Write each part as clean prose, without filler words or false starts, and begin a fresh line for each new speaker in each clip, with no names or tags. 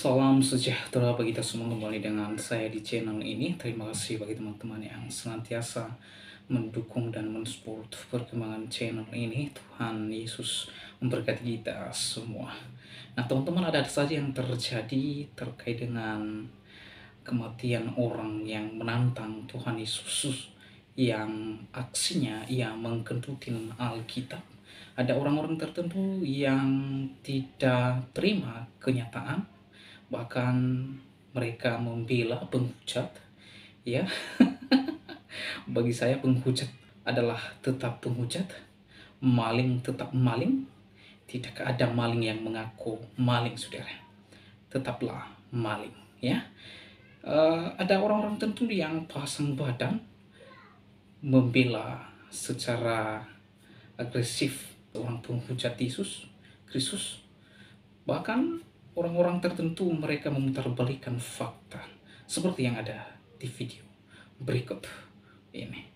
Salam sejahtera bagi kita semua, kembali dengan saya di channel ini. Terima kasih bagi teman-teman yang senantiasa mendukung dan mensupport perkembangan channel ini. Tuhan Yesus memberkati kita semua. Nah teman-teman, ada saja yang terjadi terkait dengan kematian orang yang menantang Tuhan Yesus, yang aksinya ia menggentutin Alkitab. Ada orang-orang tertentu yang tidak terima kenyataan, bahkan mereka membela penghujat, ya. Bagi saya penghujat adalah tetap penghujat, maling tetap maling. Tidak ada maling yang mengaku maling, saudara, tetaplah maling, ya. Ada orang-orang tertentu yang pasang badan membela secara agresif orang penghujat Yesus Kristus. Bahkan orang-orang tertentu mereka memutarbalikkan fakta seperti yang ada di video berikut ini.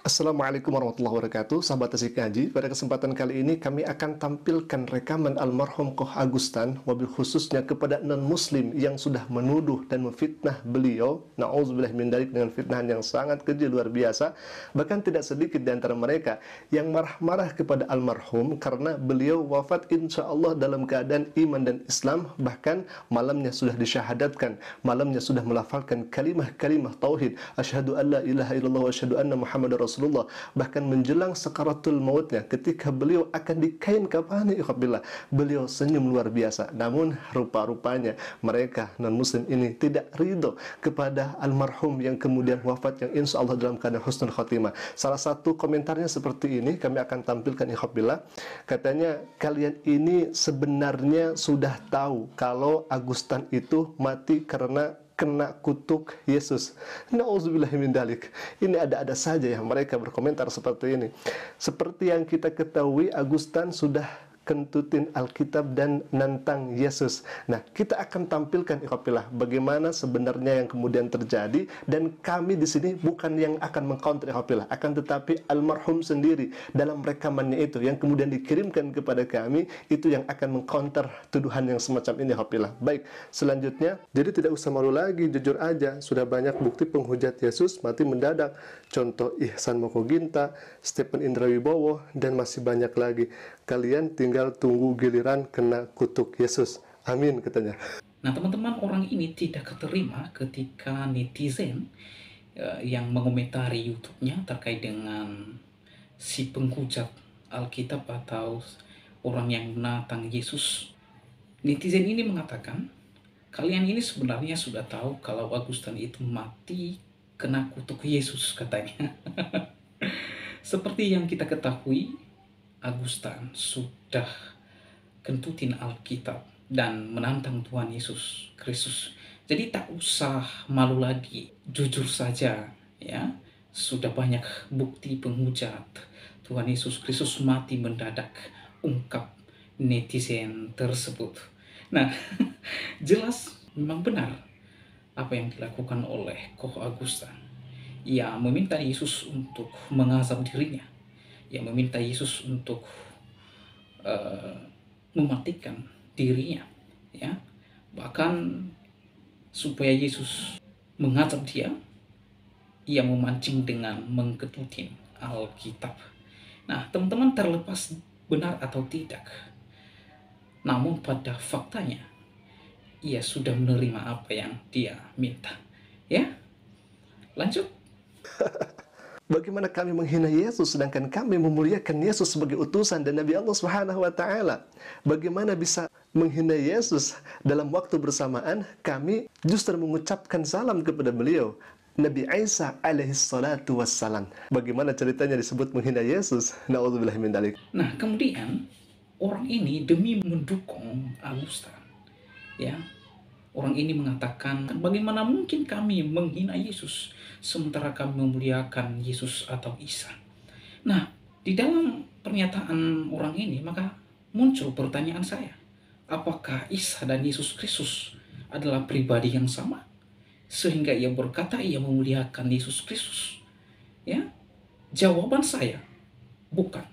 Assalamualaikum warahmatullahi wabarakatuh, sahabat Asik Ngaji. Pada kesempatan kali ini kami akan tampilkan rekaman almarhum Koh Agustan, wabil khususnya kepada non-muslim yang sudah menuduh dan memfitnah beliau. Na'udzubillah min dzalik, dengan fitnahan yang sangat keji luar biasa. Bahkan tidak sedikit di antara mereka yang marah-marah kepada almarhum karena beliau wafat insya Allah dalam keadaan iman dan Islam. Bahkan malamnya sudah disyahadatkan, malamnya sudah melafalkan kalimah-kalimah tauhid, asyhadu an la ilaha illallah wa asyhadu anna muhammadar rasulullah. Bahkan menjelang sakaratul mautnya, ketika beliau akan dikain kafani, beliau senyum luar biasa. Namun rupa-rupanya mereka non-muslim ini tidak ridho kepada almarhum yang kemudian wafat, yang insya Allah dalam keadaan husnul khotimah. Salah satu komentarnya seperti ini, kami akan tampilkan ikhwabillah. Katanya, kalian ini sebenarnya sudah tahu kalau Agustan itu mati karena kena kutuk Yesus. Nauzubillah min dalik. Ini ada-ada saja yang mereka berkomentar seperti ini. Seperti yang kita ketahui, Agustan sudah kentutin Alkitab dan nantang Yesus. Nah, kita akan tampilkan ikhwatillah bagaimana sebenarnya yang kemudian terjadi, dan kami di sini bukan yang akan mengcounter ikhwatillah, akan tetapi almarhum sendiri dalam rekamannya itu yang kemudian dikirimkan kepada kami, itu yang akan mengcounter tuduhan yang semacam ini ikhwatillah. Baik, selanjutnya, jadi tidak usah malu lagi, jujur aja, sudah banyak bukti penghujat Yesus mati mendadak. Contoh Ihsan Mokoginta, Stephen Indrawibowo, dan masih banyak lagi. Kalian tinggal tunggu giliran kena kutuk Yesus. Amin, katanya.
Nah teman-teman, orang ini tidak keterima ketika netizen yang mengomentari YouTube-nya terkait dengan si penghujat Alkitab atau orang yang menantang Yesus. Netizen ini mengatakan, kalian ini sebenarnya sudah tahu kalau Agustan itu mati kena kutuk Yesus, katanya. Seperti yang kita ketahui, Agustan sudah kentutin Alkitab dan menantang Tuhan Yesus Kristus. Jadi tak usah malu lagi, jujur saja, ya. Sudah banyak bukti penghujat Tuhan Yesus Kristus mati mendadak, ungkap netizen tersebut. Nah, jelas memang benar apa yang dilakukan oleh Koh Agustan. Ia meminta Yesus untuk mengazab dirinya. Ia meminta Yesus untuk mematikan dirinya, ya. Bahkan supaya Yesus mengazab dia, ia memancing dengan mengketutin Alkitab. Nah, teman-teman, terlepas benar atau tidak, namun pada faktanya ia sudah menerima apa yang dia minta, ya. Lanjut.
Bagaimana kami menghina Yesus sedangkan kami memuliakan Yesus sebagai utusan dan Nabi Allah Subhanahu wa taala? Bagaimana bisa menghina Yesus dalam waktu bersamaan kami justru mengucapkan salam kepada beliau, Nabi Isa alaihi salatu wassalam? Bagaimana ceritanya disebut menghina Yesus? Na'udzubillah min dalik.
Nah, kemudian orang ini demi mendukung Agustan, ya, orang ini mengatakan, bagaimana mungkin kami menghina Yesus sementara kami memuliakan Yesus atau Isa. Nah, di dalam pernyataan orang ini maka muncul pertanyaan saya, apakah Isa dan Yesus Kristus adalah pribadi yang sama sehingga ia berkata ia memuliakan Yesus Kristus? Ya, jawaban saya bukan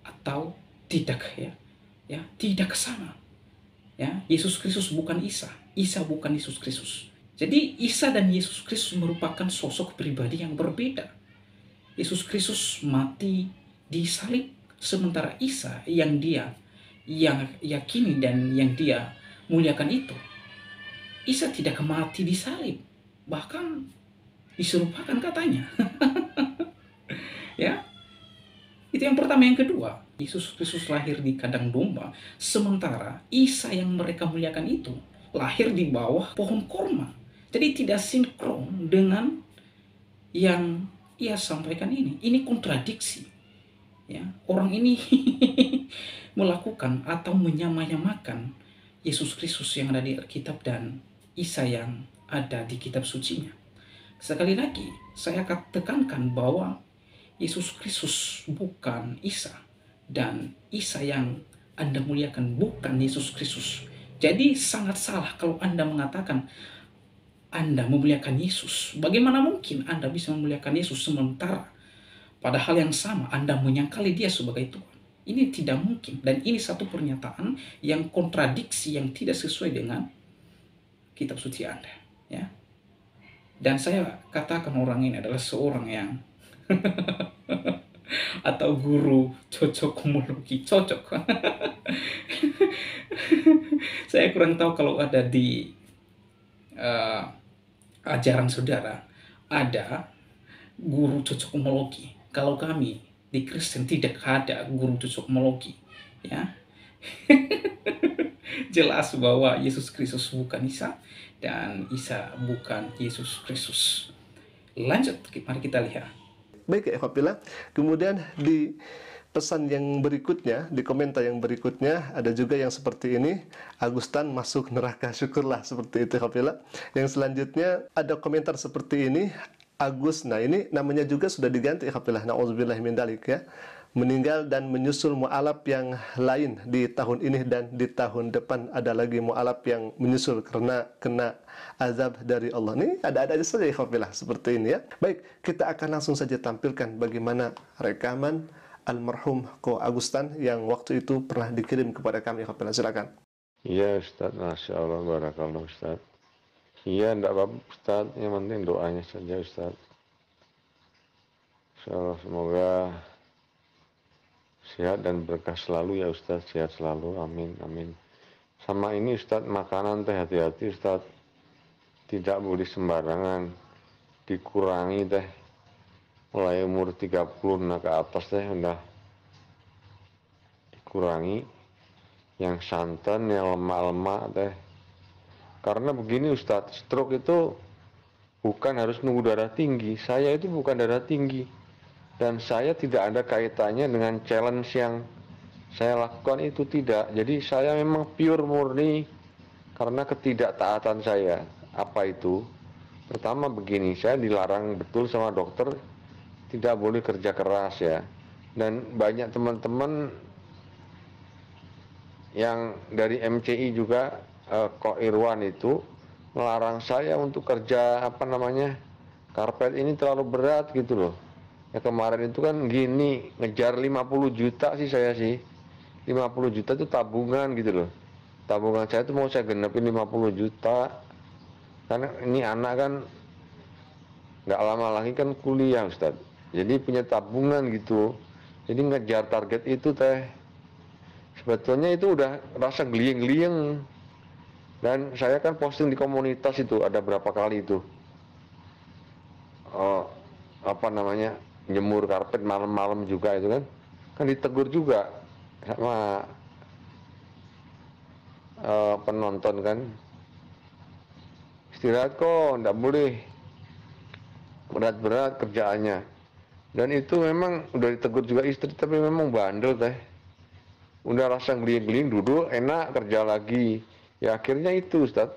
atau tidak, ya, tidak sama. Ya, Yesus Kristus bukan Isa, Isa bukan Yesus Kristus. Jadi Isa dan Yesus Kristus merupakan sosok pribadi yang berbeda. Yesus Kristus mati di salib, sementara Isa yang yakini dan yang dia muliakan itu, Isa tidak mati di salib, bahkan diserupakan katanya. Ya, itu yang pertama. Yang kedua, Yesus Kristus lahir di kandang domba, sementara Isa yang mereka muliakan itu lahir di bawah pohon korma. Jadi tidak sinkron dengan yang ia sampaikan ini. Ini kontradiksi. Ya, orang ini melakukan atau menyamanyamakan Yesus Kristus yang ada di Alkitab dan Isa yang ada di kitab sucinya. Sekali lagi, saya akan tekankan bahwa Yesus Kristus bukan Isa, dan Isa yang Anda muliakan bukan Yesus Kristus. Jadi sangat salah kalau Anda mengatakan Anda memuliakan Yesus. Bagaimana mungkin Anda bisa memuliakan Yesus sementara pada hal yang sama Anda menyangkali dia sebagai Tuhan? Ini tidak mungkin, dan ini satu pernyataan yang kontradiksi, yang tidak sesuai dengan kitab suci Anda. Ya. Dan saya katakan orang ini adalah seorang yang atau guru cocokologi, cocok. Saya kurang tahu kalau ada di ajaran saudara ada guru cocokologi. Kalau kami di Kristen tidak ada guru cocokologi, ya. Jelas bahwa Yesus Kristus bukan Isa dan Isa bukan Yesus Kristus. Lanjut, mari kita lihat.
Baik ya, Ikhwafillah. Kemudian di pesan yang berikutnya, di komentar yang berikutnya, ada juga yang seperti ini, Agustan masuk neraka, syukurlah, seperti itu, Ikhwafillah. Yang selanjutnya ada komentar seperti ini, Agus, nah ini namanya juga sudah diganti, Ikhwafillah, na'udzubillah min dalik ya. Meninggal dan menyusul mu'alaf yang lain di tahun ini, dan di tahun depan ada lagi mu'alaf yang menyusul karena kena azab dari Allah. Ini ada-ada saja, ikhwafillah, seperti ini ya. Baik, kita akan langsung saja tampilkan bagaimana rekaman almarhum Ko Agustan yang waktu itu pernah dikirim kepada kami, ikhwafillah. Silakan.
Iya Ustaz, Masya Allah, barakallah Ustaz. Iya, enggak apa-apa Ustaz, yang penting doanya saja Ustaz. Insya Allah, semoga sehat dan berkah selalu ya Ustaz, sehat selalu, amin, amin. Sama ini Ustaz, makanan teh hati-hati Ustaz, tidak boleh sembarangan, dikurangi teh, mulai umur 30 nah ke atas teh udah dikurangi, yang santan, yang lemak-lemak teh. Karena begini Ustaz, stroke itu bukan harus nunggu darah tinggi, saya itu bukan darah tinggi. Dan saya tidak ada kaitannya dengan challenge yang saya lakukan itu, tidak. Jadi saya memang pure murni karena ketidaktaatan saya. Apa itu? Pertama begini, saya dilarang betul sama dokter, tidak boleh kerja keras ya. Dan banyak teman-teman yang dari MCI juga, Ko Irwan itu melarang saya untuk kerja karpet ini terlalu berat gitu loh. Ya kemarin itu kan gini, ngejar 50 juta sih saya sih. 50 juta itu tabungan gitu loh. Tabungan saya itu mau saya genepin 50 juta. Karena ini anak kan nggak lama lagi kan kuliah Ustaz. Jadi punya tabungan gitu. Jadi ngejar target itu teh. Sebetulnya itu udah rasa gelieng-gelieng. Dan saya kan posting di komunitas itu ada berapa kali itu. Jemur karpet malam-malam juga itu kan ditegur juga sama penonton kan, istirahat kok, nggak boleh berat-berat kerjaannya. Dan itu memang udah ditegur juga istri, tapi memang bandel teh, udah rasa geliing-geliing, duduk enak kerja lagi. Ya akhirnya itu Ustaz,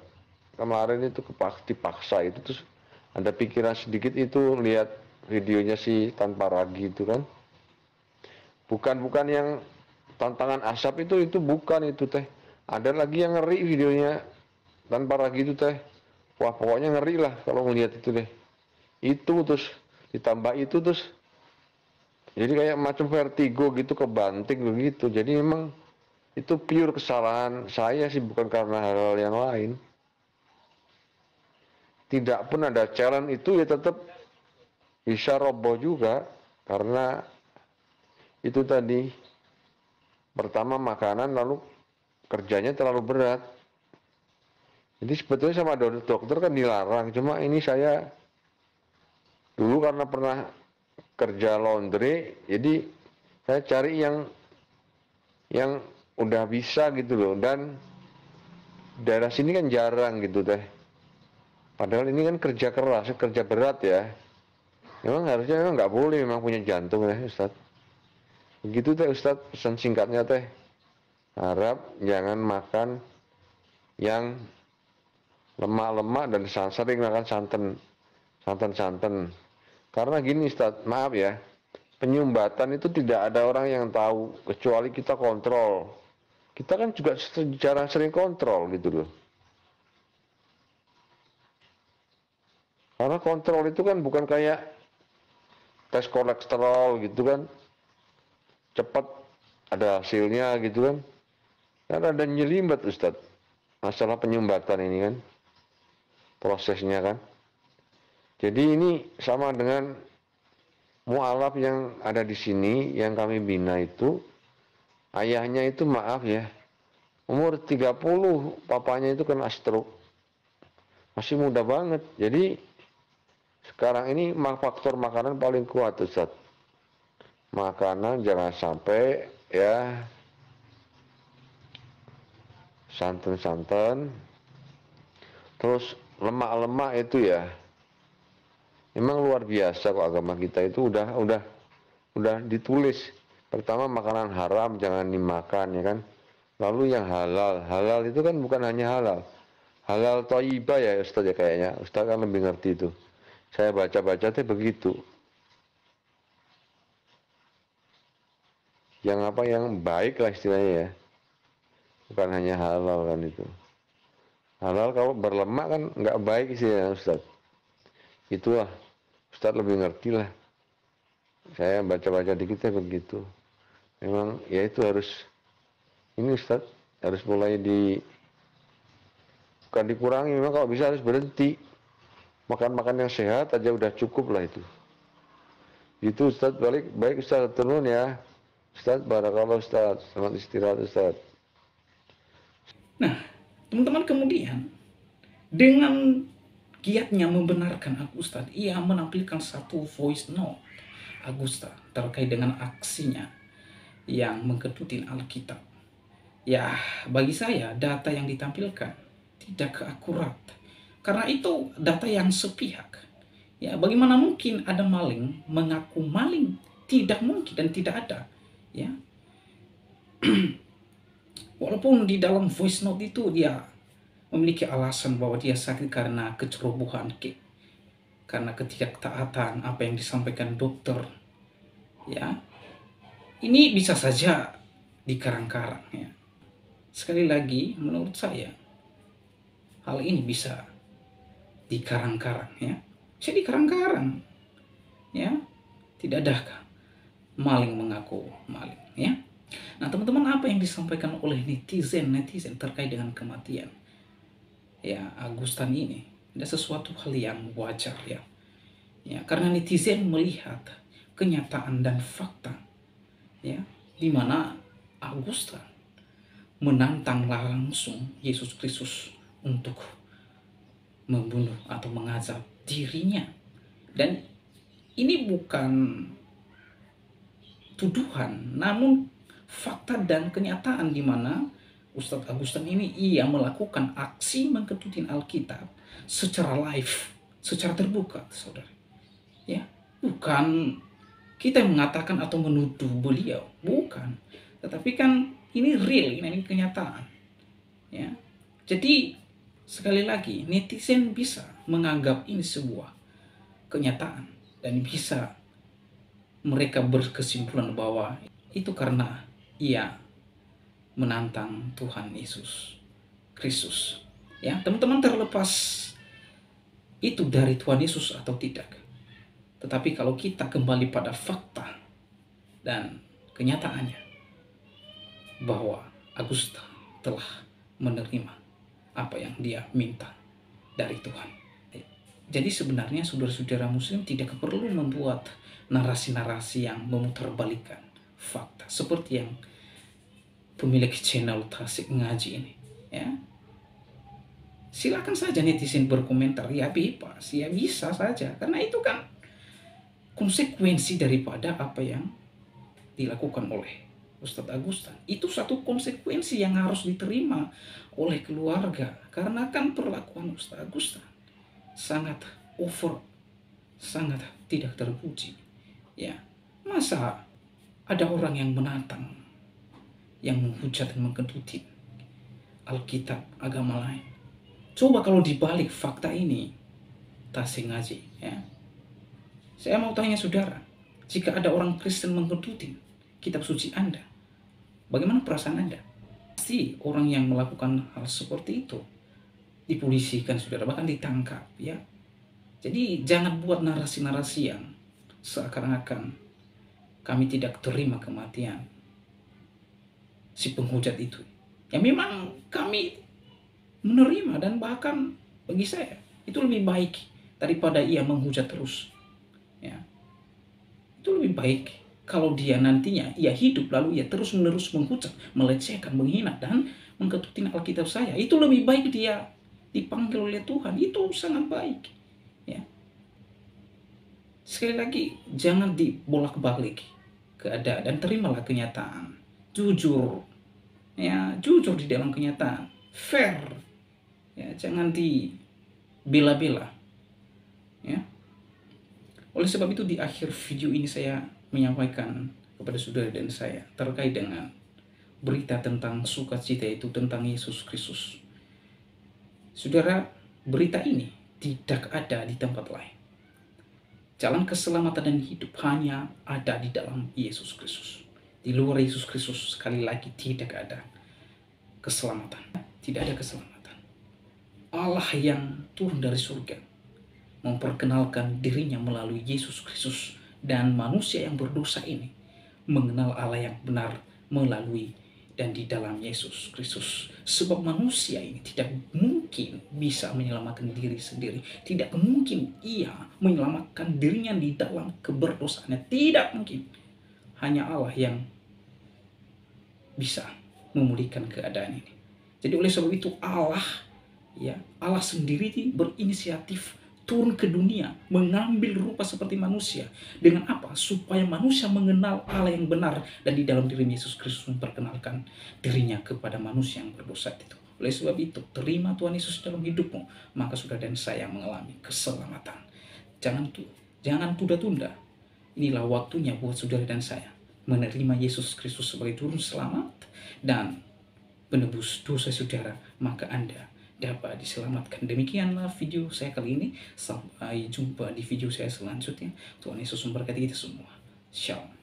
kemarin itu dipaksa itu, terus ada pikiran sedikit itu lihat videonya si tanpa ragi itu kan, bukan yang tantangan asap itu bukan itu teh. Ada lagi yang ngeri videonya tanpa ragi itu teh, wah pokoknya ngeri lah kalau ngelihat itu deh. Itu terus ditambah itu terus jadi kayak macam vertigo gitu, kebanting begitu. Jadi memang Itu pure kesalahan saya sih, bukan karena hal-hal yang lain. Tidak pun ada challenge itu ya tetap bisa roboh juga, karena itu tadi, pertama makanan, lalu kerjanya terlalu berat. Jadi sebetulnya sama dokter kan dilarang, cuma ini saya dulu karena pernah kerja laundry, jadi saya cari yang udah bisa gitu loh, dan daerah sini kan jarang gitu teh. Padahal ini kan kerja keras, kerja berat ya. Memang harusnya memang nggak boleh memang punya jantung ya Ustadz. Begitu teh Ustadz, pesan singkatnya teh. Harap jangan makan yang lemak-lemak dan sering makan santan. Karena gini Ustadz, maaf ya, penyumbatan itu tidak ada orang yang tahu kecuali kita kontrol. Kita kan juga jarang sering kontrol gitu loh. Karena kontrol itu kan bukan kayak tes kolesterol gitu kan, cepat ada hasilnya gitu kan. Karena ada nyelimet Ustadz, masalah penyumbatan ini kan, prosesnya kan. Jadi ini sama dengan mualaf yang ada di sini, yang kami bina itu, ayahnya itu maaf ya, umur 30, papanya itu kena stroke. Masih muda banget. Jadi sekarang ini faktor makanan paling kuat Ustaz. Makanan jangan sampai ya santan-santan, terus lemak-lemak itu ya. Memang luar biasa kok agama kita itu udah ditulis. Pertama makanan haram jangan dimakan ya kan. Lalu yang halal. Halal itu kan bukan hanya halal. Halal thayyibah ya Ustaz ya kayaknya. Ustaz kan lebih ngerti itu. Saya baca-baca tuh begitu. Yang apa yang baik lah istilahnya ya. Bukan hanya halal kan itu. Halal kalau berlemak kan nggak baik istilahnya Ustaz. Itulah, Ustaz lebih ngerti lah. Saya baca-baca dikitnya begitu. Memang ya itu harus, ini Ustaz, harus mulai bukan dikurangi, memang kalau bisa harus berhenti. Makan-makan yang sehat aja udah cukup lah itu. Itu Ustaz, baik Ustaz, turun ya. Ustaz, barakallah Ustaz, selamat istirahat Ustaz.
Nah, teman-teman, kemudian dengan giatnya membenarkan Agusta, ia menampilkan satu voice note Agusta terkait dengan aksinya yang menggedutin Alkitab. Ya, bagi saya data yang ditampilkan tidak akurat, karena itu data yang sepihak. Ya, bagaimana mungkin ada maling mengaku maling? Tidak mungkin dan tidak ada. Ya, walaupun di dalam voice note itu dia memiliki alasan bahwa dia sakit karena kecerobohan, karena ketidaktaatan apa yang disampaikan dokter. Ya, ini bisa saja dikarang-karang. Ya. Sekali lagi, menurut saya hal ini bisa dikarang-karang. Ya, bisa dikarang-karang. Ya, tidak adakah maling mengaku maling. Ya. Nah, teman-teman, apa yang disampaikan oleh netizen terkait dengan kematian ya Agustan ini ada sesuatu hal yang wajar ya. Ya, karena netizen melihat kenyataan dan fakta ya di mana Agustan menantang langsung Yesus Kristus untuk membunuh atau mengazab dirinya. Dan ini bukan tuduhan, namun fakta dan kenyataan di mana Ustadz Agustan ini ia melakukan aksi menggedutin Alkitab secara live, secara terbuka, saudara. Ya, bukan kita yang mengatakan atau menuduh beliau, bukan. Tetapi kan ini real, ini kenyataan. Ya, jadi sekali lagi netizen bisa menganggap ini sebuah kenyataan dan bisa mereka berkesimpulan bahwa itu karena ia menantang Tuhan Yesus Kristus. Ya, teman-teman, terlepas itu dari Tuhan Yesus atau tidak. Tetapi kalau kita kembali pada fakta dan kenyataannya bahwa Agusta telah menerima apa yang dia minta dari Tuhan. Jadi sebenarnya saudara-saudara muslim tidak perlu membuat narasi-narasi yang memutarbalikkan fakta seperti yang pemilik channel Tasik Ngaji ini, ya. Silakan saja netizen berkomentar, ya bebas, ya bisa saja, karena itu kan konsekuensi daripada apa yang dilakukan oleh Ustadz Agustan. Itu satu konsekuensi yang harus diterima oleh keluarga, karena kan perlakuan Ustadz Agustan sangat over, sangat tidak terpuji. Ya, masa ada orang yang menantang, yang menghujat dan menggentuti Alkitab agama lain. Coba kalau dibalik fakta ini, Tasik Ngaji, ya. Saya mau tanya saudara, jika ada orang Kristen menggentuti kitab suci Anda, bagaimana perasaan Anda? Pasti orang yang melakukan hal seperti itu dipolisikan, saudara, bahkan ditangkap, ya. Jadi jangan buat narasi-narasi yang seakan-akan kami tidak terima kematian si penghujat itu. Ya memang kami menerima, dan bahkan bagi saya itu lebih baik daripada ia menghujat terus. Ya. Itu lebih baik kalau dia nantinya ia hidup lalu ia terus-menerus menghujat, melecehkan, menghina dan menggetutin Alkitab saya. Itu lebih baik dia dipanggil oleh Tuhan. Itu sangat baik. Ya. Sekali lagi, jangan dibolak-balik keadaan dan terimalah kenyataan. Jujur. Ya, jujur di dalam kenyataan. Fair. Ya, jangan dibela-bela. Ya. Oleh sebab itu di akhir video ini saya menyampaikan kepada saudara dan saya terkait dengan berita tentang sukacita itu tentang Yesus Kristus. Saudara, berita ini tidak ada di tempat lain. Jalan keselamatan dan hidup hanya ada di dalam Yesus Kristus. Di luar Yesus Kristus sekali lagi tidak ada keselamatan. Tidak ada keselamatan. Allah yang turun dari surga memperkenalkan dirinya melalui Yesus Kristus, dan manusia yang berdosa ini mengenal Allah yang benar melalui dan di dalam Yesus Kristus. Sebab manusia ini tidak mungkin bisa menyelamatkan diri sendiri. Tidak mungkin ia menyelamatkan dirinya di dalam keberdosaannya. Tidak mungkin. Hanya Allah yang bisa memulihkan keadaan ini. Jadi oleh sebab itu Allah sendiri berinisiatif turun ke dunia, mengambil rupa seperti manusia. Dengan apa? Supaya manusia mengenal Allah yang benar, dan di dalam diri Yesus Kristus memperkenalkan dirinya kepada manusia yang berdosa itu. Oleh sebab itu, terima Tuhan Yesus dalam hidupmu, maka saudara dan saya mengalami keselamatan. Jangan tunda-tunda. Inilah waktunya buat saudara dan saya menerima Yesus Kristus sebagai juru selamat dan penebus dosa saudara, maka Anda dapat diselamatkan. Demikianlah video saya kali ini. Sampai jumpa di video saya selanjutnya. Tuhan Yesus memberkati kita semua. Shalom.